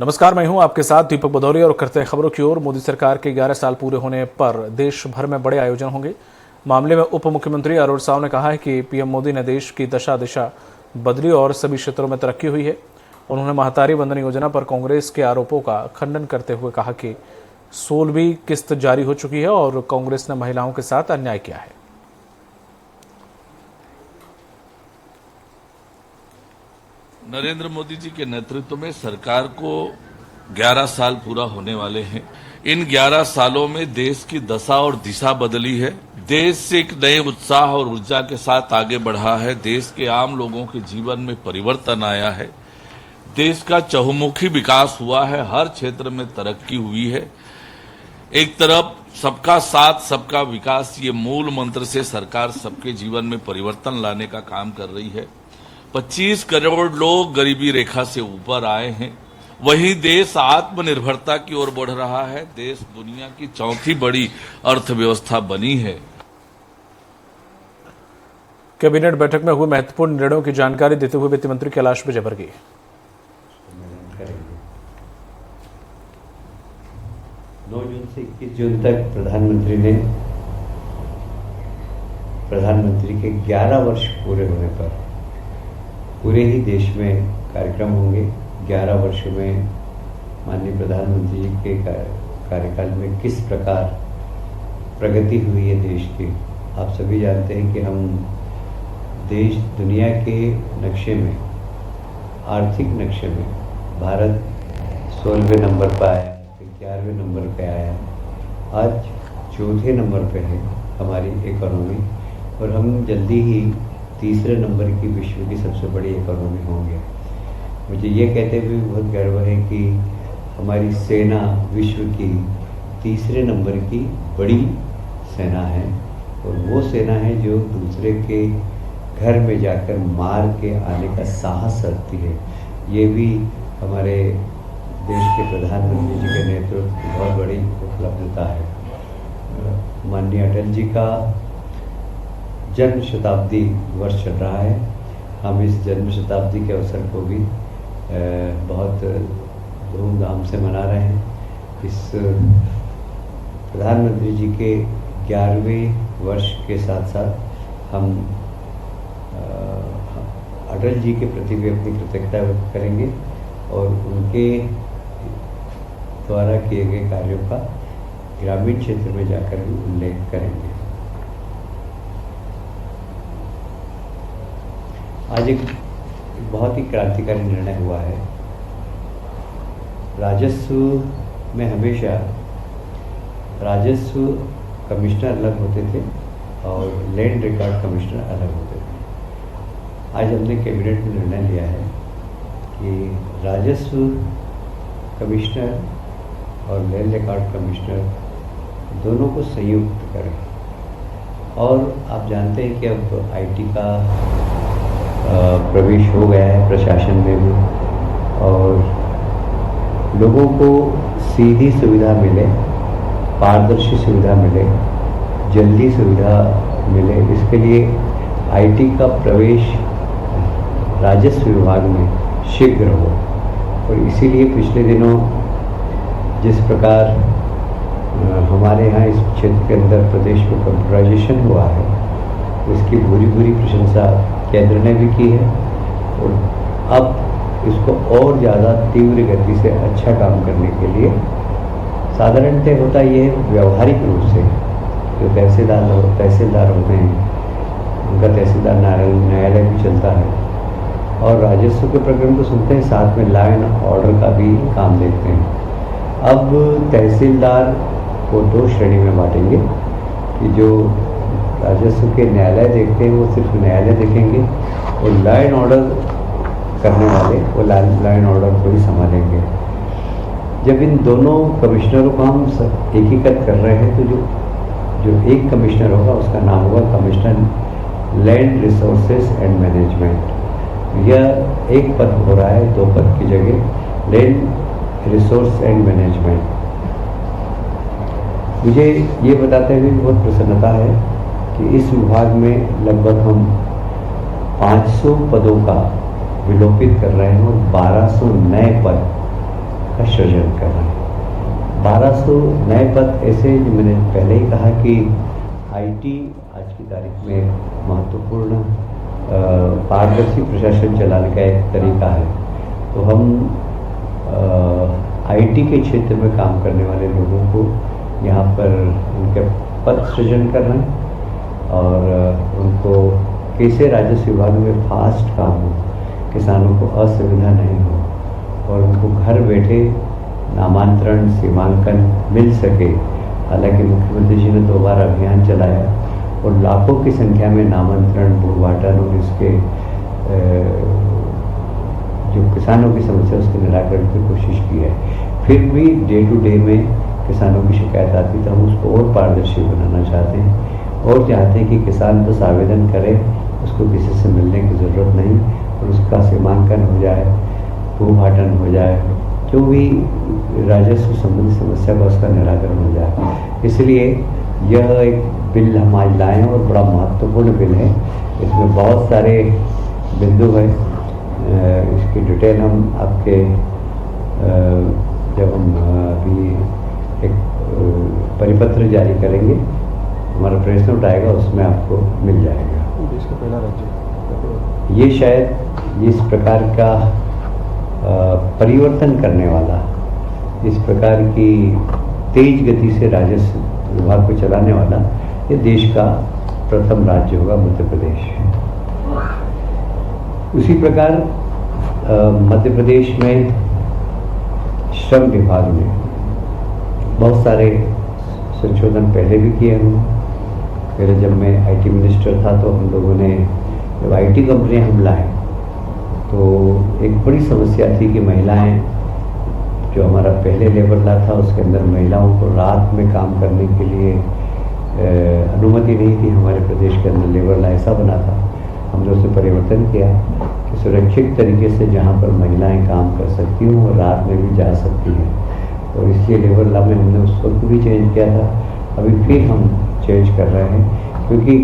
नमस्कार, मैं हूं आपके साथ दीपक भदौरिया और करते हैं खबरों की ओर। मोदी सरकार के 11 साल पूरे होने पर देश भर में बड़े आयोजन होंगे। मामले में उप मुख्यमंत्री अरुण साव ने कहा है कि पीएम मोदी ने देश की दशा दिशा बदली और सभी क्षेत्रों में तरक्की हुई है। उन्होंने महतारी वंदन योजना पर कांग्रेस के आरोपों का खंडन करते हुए कहा कि 16वीं किस्त जारी हो चुकी है और कांग्रेस ने महिलाओं के साथ अन्याय किया है। नरेंद्र मोदी जी के नेतृत्व में सरकार को 11 साल पूरा होने वाले हैं। इन 11 सालों में देश की दशा और दिशा बदली है। देश एक नए उत्साह और ऊर्जा के साथ आगे बढ़ा है। देश के आम लोगों के जीवन में परिवर्तन आया है। देश का चहुमुखी विकास हुआ है। हर क्षेत्र में तरक्की हुई है। एक तरफ सबका साथ सबका विकास, ये मूल मंत्र से सरकार सबके जीवन में परिवर्तन लाने का काम कर रही है। 25 करोड़ लोग गरीबी रेखा से ऊपर आए हैं। वहीं देश आत्मनिर्भरता की ओर बढ़ रहा है। देश दुनिया की चौथी बड़ी अर्थव्यवस्था बनी है। कैबिनेट बैठक में हुए महत्वपूर्ण निर्णयों की जानकारी देते हुए वित्त मंत्री कैलाश विजयवर्गीय। 9 जून से 21 जून तक प्रधानमंत्री के 11 वर्ष पूरे होने पर पूरे ही देश में कार्यक्रम होंगे। 11 वर्ष में माननीय प्रधानमंत्री जी के कार्यकाल में किस प्रकार प्रगति हुई है देश की। आप सभी जानते हैं कि हम देश दुनिया के नक्शे में, आर्थिक नक्शे में भारत 16वें नंबर पर आया, फिर 11वें नंबर पे आया, आज 4थे नंबर पे है हमारी इकोनॉमी और हम जल्दी ही 3रे नंबर की विश्व की सबसे बड़ी इकोनॉमी होंगे। मुझे ये कहते हुए बहुत गर्व है कि हमारी सेना विश्व की 3रे नंबर की बड़ी सेना है और वो सेना है जो दूसरे के घर में जाकर मार के आने का साहस रखती है। ये भी हमारे देश के प्रधानमंत्री जी के नेतृत्व की बहुत बड़ी उपलब्धता है। माननीय अटल जी का जन्म शताब्दी वर्ष चल रहा है। हम इस जन्म शताब्दी के अवसर को भी बहुत धूमधाम से मना रहे हैं। इस प्रधानमंत्री जी के 11वें वर्ष के साथ साथ हम अटल जी के प्रति भी अपनी कृतज्ञता व्यक्त करेंगे और उनके द्वारा किए गए कार्यों का ग्रामीण क्षेत्र में जाकर भी उल्लेख करेंगे। आज एक बहुत ही क्रांतिकारी निर्णय हुआ है। राजस्व में हमेशा राजस्व कमिश्नर अलग होते थे और लैंड रिकॉर्ड कमिश्नर अलग होते थे। आज हमने कैबिनेट में निर्णय लिया है कि राजस्व कमिश्नर और लैंड रिकॉर्ड कमिश्नर दोनों को संयुक्त करें। और आप जानते हैं कि अब आईटी का प्रवेश हो गया है प्रशासन में भी और लोगों को सीधी सुविधा मिले, पारदर्शी सुविधा मिले, जल्दी सुविधा मिले, इसके लिए आईटी का प्रवेश राजस्व विभाग में शीघ्र हो। और इसीलिए पिछले दिनों जिस प्रकार हमारे यहाँ इस क्षेत्र के अंदर प्रदेश में कंप्यूटराइजेशन हुआ है, उसकी भूरी प्रशंसा केंद्र ने भी की है और अब इसको और ज़्यादा तीव्र गति से अच्छा काम करने के लिए साधारणतः होता ये है व्यवहारिक रूप से जो तहसीलदार होते हैं, उनका तहसीलदार न्यायालय भी चलता है और राजस्व के प्रकरण को सुनते हैं, साथ में लॉ एंड ऑर्डर का भी काम देखते हैं। अब तहसीलदार को 2 श्रेणी में बांटेंगे कि जो राजस्व के न्यायालय देखते हैं वो सिर्फ न्यायालय देखेंगे और लॉ एंड ऑर्डर करने वाले वो लॉ एंड ऑर्डर को ही संभालेंगे। जब इन दोनों कमिश्नरों को हम एकीकृत कर रहे हैं तो जो एक कमिश्नर होगा उसका नाम होगा commissioner land resources and management. यह एक पद हो रहा है 2 पद की जगह, लैंड रिसोर्स एंड मैनेजमेंट। मुझे ये बताते हुए बहुत प्रसन्नता है कि इस विभाग में लगभग हम 500 पदों का विलोपित कर रहे हैं और 1200 नए पद का सृजन कर रहे हैं। 1200 नए पद ऐसे, जो मैंने पहले ही कहा कि आईटी आज की तारीख में एक महत्वपूर्ण पारदर्शी प्रशासन चलाने का एक तरीका है। तो हम आईटी के क्षेत्र में काम करने वाले लोगों को यहाँ पर उनके पद सृजन कर रहे हैं और उनको कैसे राजस्व विभाग में फास्ट काम हो, किसानों को असुविधा नहीं हो और उनको घर बैठे नामांतरण सीमांकन मिल सके। हालांकि मुख्यमंत्री जी ने 2 बार अभियान चलाया और लाखों की संख्या में नामांतरण भूभाटन और इसके जो किसानों की समस्या उसके निराकरण की कोशिश की है। फिर भी डे टू डे में किसानों की शिकायत आती तो हम उसको और पारदर्शी बनाना चाहते हैं और चाहते हैं कि किसान बस आवेदन करे, उसको किसी से मिलने की ज़रूरत नहीं और उसका सीमांकन हो जाए, भूभाटन हो जाए, जो भी राजस्व संबंधी समस्या का उसका निराकरण हो जाए। इसलिए यह एक बिल हम आज लाए हैं और बड़ा महत्वपूर्ण बिल है। इसमें बहुत सारे बिंदु हैं, इसकी डिटेल हम आपके जब हम अभी एक परिपत्र जारी करेंगे, हमारा प्रेस नोट आएगा, उसमें आपको मिल जाएगा। देश का पहला राज्य ये शायद इस प्रकार का परिवर्तन करने वाला, इस प्रकार की तेज गति से राजस्व विभाग को चलाने वाला ये देश का प्रथम राज्य होगा मध्य प्रदेश। उसी प्रकार मध्य प्रदेश में श्रम विभाग में बहुत सारे संशोधन पहले भी किए हमने। पहले जब मैं आईटी मिनिस्टर था तो हम लोगों ने जब आईटी कंपनियां हम लाए तो एक बड़ी समस्या थी कि महिलाएं, जो हमारा पहले लेबर लॉ था उसके अंदर महिलाओं को रात में काम करने के लिए अनुमति नहीं थी। हमारे प्रदेश के अंदर लेबर लॉ ऐसा बना था, हमने उसे परिवर्तन किया कि सुरक्षित तरीके से जहाँ पर महिलाएं काम कर सकती हूँ और रात में भी जा सकती हैं, और इसलिए लेबर लॉ में हमने उस वक्त भी चेंज किया था। अभी फिर हम चेंज कर रहे हैं क्योंकि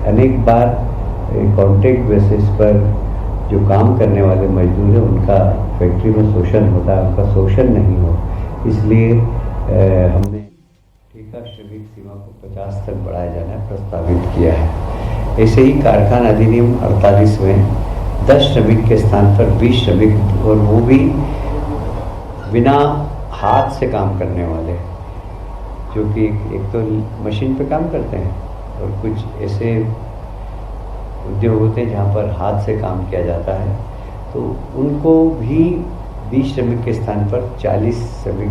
अनेक बार कॉन्ट्रैक्ट बेसिस पर जो काम करने वाले मजदूर हैं उनका फैक्ट्री में शोषण होता है, उनका शोषण नहीं हो, इसलिए हमने ठेका श्रमिक सीमा को 50 तक बढ़ाया जाना प्रस्तावित किया है। ऐसे ही कारखाना अधिनियम 48 में 10 श्रमिक के स्थान पर 20 श्रमिक, और वो भी बिना हाथ से काम करने वाले, जो कि एक तो मशीन पे काम करते हैं और कुछ ऐसे उद्योग होते हैं जहाँ पर हाथ से काम किया जाता है, तो उनको भी 20 श्रमिक के स्थान पर 40 श्रमिक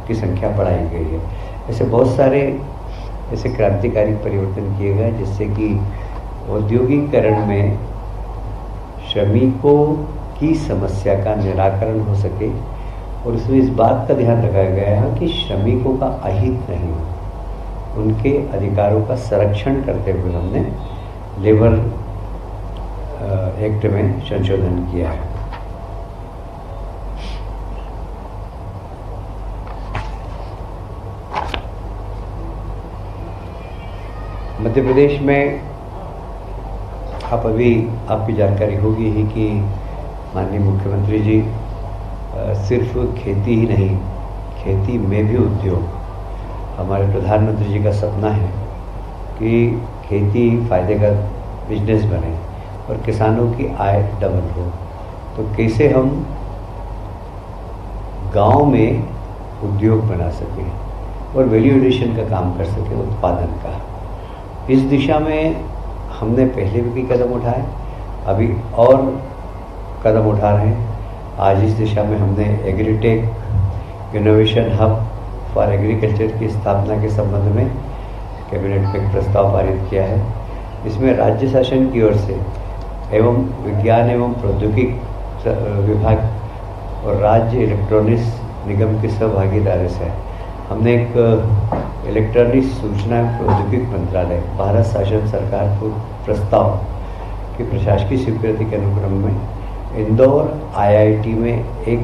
की संख्या बढ़ाई गई है। ऐसे बहुत सारे ऐसे क्रांतिकारी परिवर्तन किए गए जिससे कि औद्योगिकरण में श्रमिकों की समस्या का निराकरण हो सके, और इसमें इस बात का ध्यान रखा गया है कि श्रमिकों का अहित नहीं हो, उनके अधिकारों का संरक्षण करते हुए हमने लेबर एक्ट में संशोधन किया है। मध्य प्रदेश में आप अभी आपकी जानकारी होगी ही कि माननीय मुख्यमंत्री जी सिर्फ खेती ही नहीं, खेती में भी उद्योग, हमारे प्रधानमंत्री जी का सपना है कि खेती फायदे का बिजनेस बने और किसानों की आय डबल हो। तो कैसे हम गांव में उद्योग बना सकें और वैल्यू एडिशन का काम कर सकें, उत्पादन का। इस दिशा में हमने पहले भी कदम उठाए, अभी और कदम उठा रहे हैं। आज इस दिशा में हमने agritech innovation hub for agriculture की स्थापना के संबंध में कैबिनेट में एक प्रस्ताव पारित किया है। इसमें राज्य शासन की ओर से एवं विज्ञान एवं प्रौद्योगिकी विभाग और राज्य इलेक्ट्रॉनिक्स निगम की सहभागीदारी से हमने एक इलेक्ट्रॉनिक सूचना एवं प्रौद्योगिकी मंत्रालय, भारत शासन सरकार को प्रस्ताव की प्रशासकीय स्वीकृति के अनुक्रम में इंदौर IIT में एक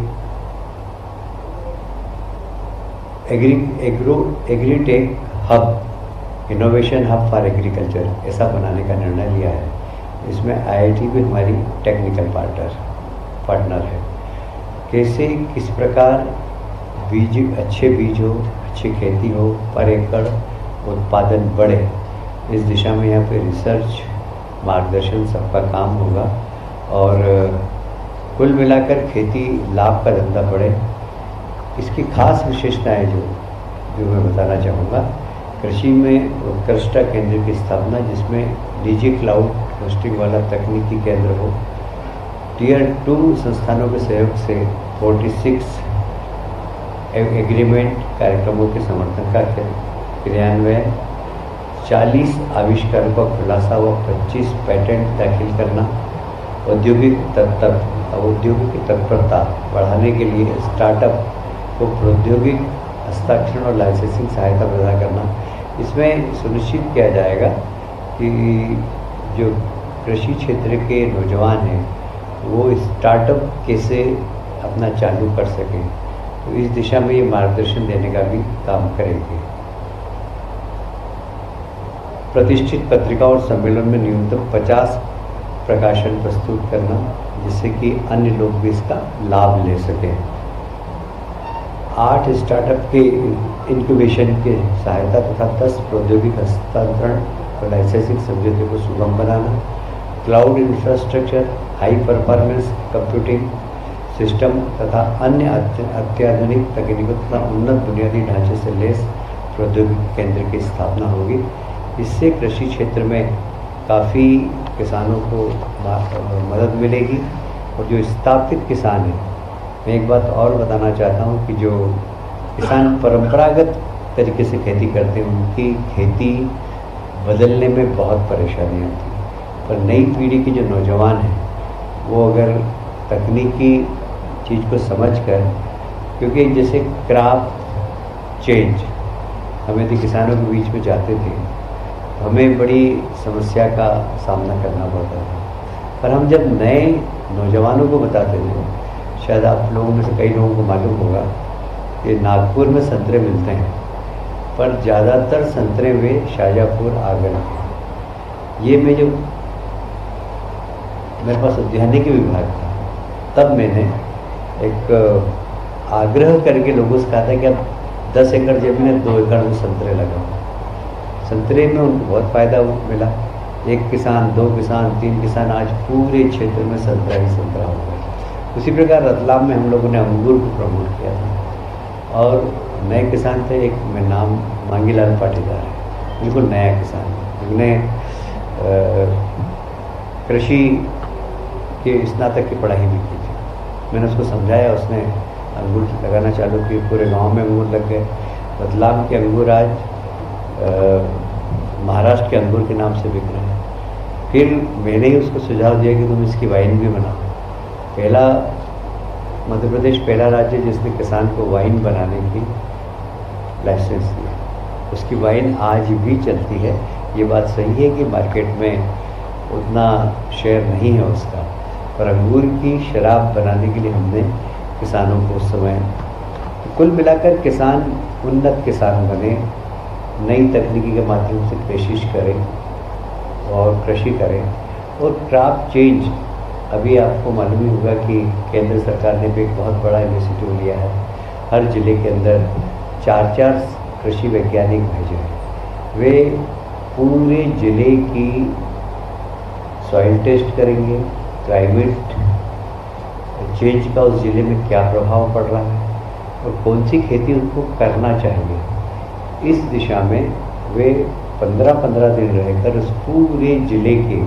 agritech hub, innovation hub for agriculture ऐसा बनाने का निर्णय लिया है। इसमें IIT भी हमारी टेक्निकल पार्टनर है। कैसे किस प्रकार अच्छे बीज हो, अच्छी खेती हो, पर एकड़ उत्पादन बढ़े, इस दिशा में यहाँ पे रिसर्च मार्गदर्शन सबका काम होगा। और कुल मिलाकर खेती लाभ का धंधा बढ़े। इसकी खास विशेषताएं जो मैं बताना चाहूँगा, कृषि में उत्कृष्टता केंद्र की स्थापना, जिसमें निजी क्लाउड होस्टिंग वाला तकनीकी केंद्र हो, टियर 2 संस्थानों के सहयोग से 46 एग्रीमेंट कार्यक्रमों के समर्थन का क्रियान्वयन, 40 आविष्कारों का खुलासा व 25 पैटेंट दाखिल करना, औद्योगिक तत्परता बढ़ाने के लिए स्टार्टअप को प्रौद्योगिक हस्ताक्षर और लाइसेंसिंग सहायता प्रदान करना। इसमें सुनिश्चित किया जाएगा कि जो कृषि क्षेत्र के नौजवान हैं वो स्टार्टअप कैसे अपना चालू कर सकें, तो इस दिशा में ये मार्गदर्शन देने का भी काम करेंगे। प्रतिष्ठित पत्रिका और सम्मेलन में न्यूनतम 50 प्रकाशन प्रस्तुत करना, जिससे कि अन्य लोग भी इसका लाभ ले सकें। 8 स्टार्टअप के इंक्यूबेशन के सहायता तथा 10 प्रौद्योगिक हस्तांतरण और लाइसेंसिंग समझौते को सुगम बनाना, cloud infrastructure, high performance computing system तथा अन्य अत्याधुनिक तकनीकों तथा उन्नत बुनियादी ढांचे से लैस प्रौद्योगिकी केंद्र की स्थापना होगी। इससे कृषि क्षेत्र में काफ़ी किसानों को मदद मिलेगी। और जो स्थापित किसान हैं, मैं एक बात और बताना चाहता हूँ कि जो किसान परंपरागत तरीके से खेती करते हैं, उनकी खेती बदलने में बहुत परेशानी आती है। पर नई पीढ़ी के जो नौजवान हैं, वो अगर तकनीकी चीज़ को समझकर, क्योंकि जैसे क्रॉप चेंज हमें तो किसानों के बीच में जाते थे, हमें बड़ी समस्या का सामना करना पड़ता था। पर हम जब नए नौजवानों को बताते थे, शायद आप लोगों में से कई लोगों को मालूम होगा कि नागपुर में संतरे मिलते हैं, पर ज़्यादातर संतरे वे शाजापुर आगरा के। ये मैं जो मेरे पास उद्यानिकी विभाग था, तब मैंने एक आग्रह करके लोगों से कहा था कि अब 10 एकड़ जमीन है, 2 एकड़ में संतरे लगाओ। संतरे में उनको बहुत फ़ायदा मिला। 1 किसान, 2 किसान, 3 किसान, आज पूरे क्षेत्र में संतरा ही संतरा हो गया। उसी प्रकार रतलाम में हम लोगों ने अंगूर को प्रमोट किया था, और नए किसान थे, एक में नाम मांगीलाल पाटीदार है, बिल्कुल नया किसान है, जिन्होंने कृषि के स्नातक की पढ़ाई भी की थी। मैंने उसको समझाया, उसने अंगूर लगाना चालू किए, पूरे गांव में अंगूर लग गए। रतलाम के अंगूर आज महाराष्ट्र के अंगूर के नाम से बिक रहे हैं। फिर मैंने ही उसको सुझाव दिया कि तुम इसकी वाइन भी बनाओ। मध्य प्रदेश पहला राज्य जिसने किसान को वाइन बनाने की लाइसेंस दिया। उसकी वाइन आज भी चलती है। ये बात सही है कि मार्केट में उतना शेयर नहीं है उसका, पर अंगूर की शराब बनाने के लिए हमने किसानों को उस समय, कुल मिलाकर किसान उन्नत किसान बने, नई तकनीकी के माध्यम से कोशिश करें और कृषि करें। और क्रॉप चेंज, अभी आपको मालूम ही होगा कि केंद्र सरकार ने भी एक बहुत बड़ा इनिशिएटिव लिया है। हर ज़िले के अंदर 4-4 कृषि वैज्ञानिक भेजे हैं। वे पूरे ज़िले की सॉइल टेस्ट करेंगे, क्लाइमेट चेंज का उस ज़िले में क्या प्रभाव पड़ रहा है और कौन सी खेती उनको करना चाहिए। इस दिशा में वे 15-15 दिन रहकर उस पूरे ज़िले के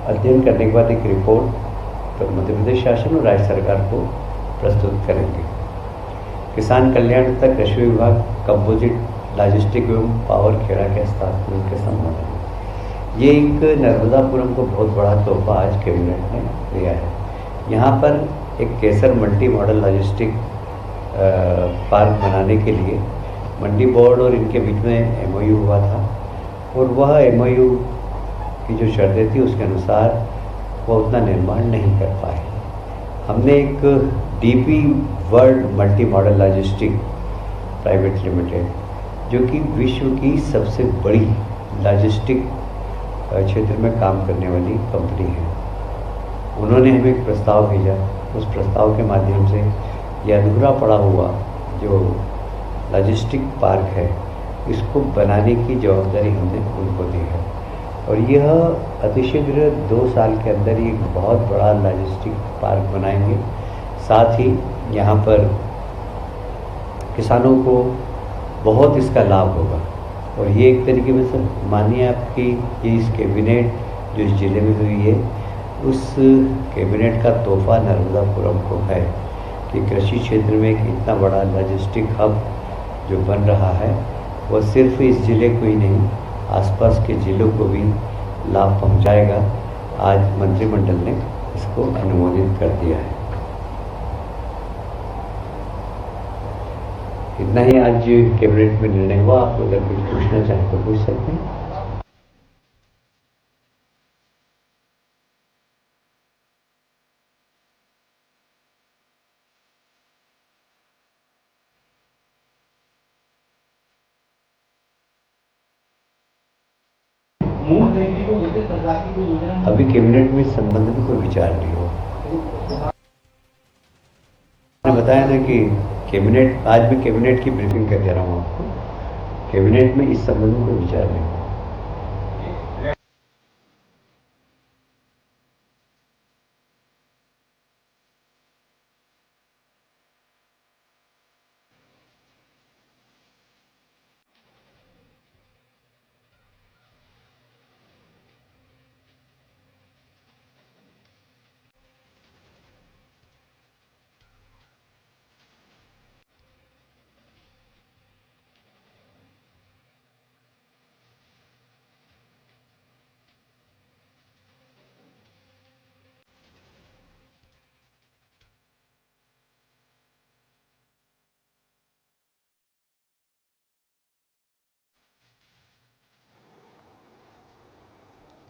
अध्ययन करने के बाद एक रिपोर्ट तो मध्य प्रदेश शासन और राज्य सरकार को प्रस्तुत करेंगे। किसान कल्याण तथा कृषि विभाग कंपोजिट लॉजिस्टिक एवं पावर खेड़ा के हस्तांतरण के संबंध में ये एक नर्मदापुरम को बहुत बड़ा तोहफा आज कैबिनेट ने दिया है। यहाँ पर एक केसर मल्टी मॉडल लॉजिस्टिक पार्क बनाने के लिए मंडी बोर्ड और इनके बीच में MOU हुआ था, और वह MOU की जो शर्तें थी उसके अनुसार वो उतना निर्माण नहीं कर पाए। हमने एक DP world multi modal logistic private limited, जो कि विश्व की सबसे बड़ी लॉजिस्टिक क्षेत्र में काम करने वाली कंपनी है, उन्होंने हमें एक प्रस्ताव भेजा उस प्रस्ताव के माध्यम से यह अधूरा पड़ा हुआ जो लॉजिस्टिक पार्क है इसको बनाने की जवाबदारी हमने उनको दी है और यह अतिशीघ्र 2 साल के अंदर ही एक बहुत बड़ा लॉजिस्टिक पार्क बनाएंगे। साथ ही यहाँ पर किसानों को बहुत इसका लाभ होगा और ये एक तरीके में सर मानिए आपकी ये इस कैबिनेट जो इस जिले में हुई है उस कैबिनेट का तोहफा नर्मदापुरम को है कि कृषि क्षेत्र में एक इतना बड़ा लॉजिस्टिक हब जो बन रहा है वह सिर्फ इस ज़िले को ही नहीं आसपास के ज़िलों को भी लाभ पहुंचाएगा। आज मंत्रिमंडल ने इसको अनुमोदित कर दिया है। इतना ही आज कैबिनेट में निर्णय हुआ। आप अगर कुछ पूछना चाहें तो पूछ सकते हैं। अभी कैबिनेट में इस संबंध में कोई विचार नहीं हुआ। मैंने बताया ना कि कैबिनेट आज मैं कैबिनेट की ब्रीफिंग करके रहा हूँ आपको। कैबिनेट में इस संबंध में कोई विचार नहीं।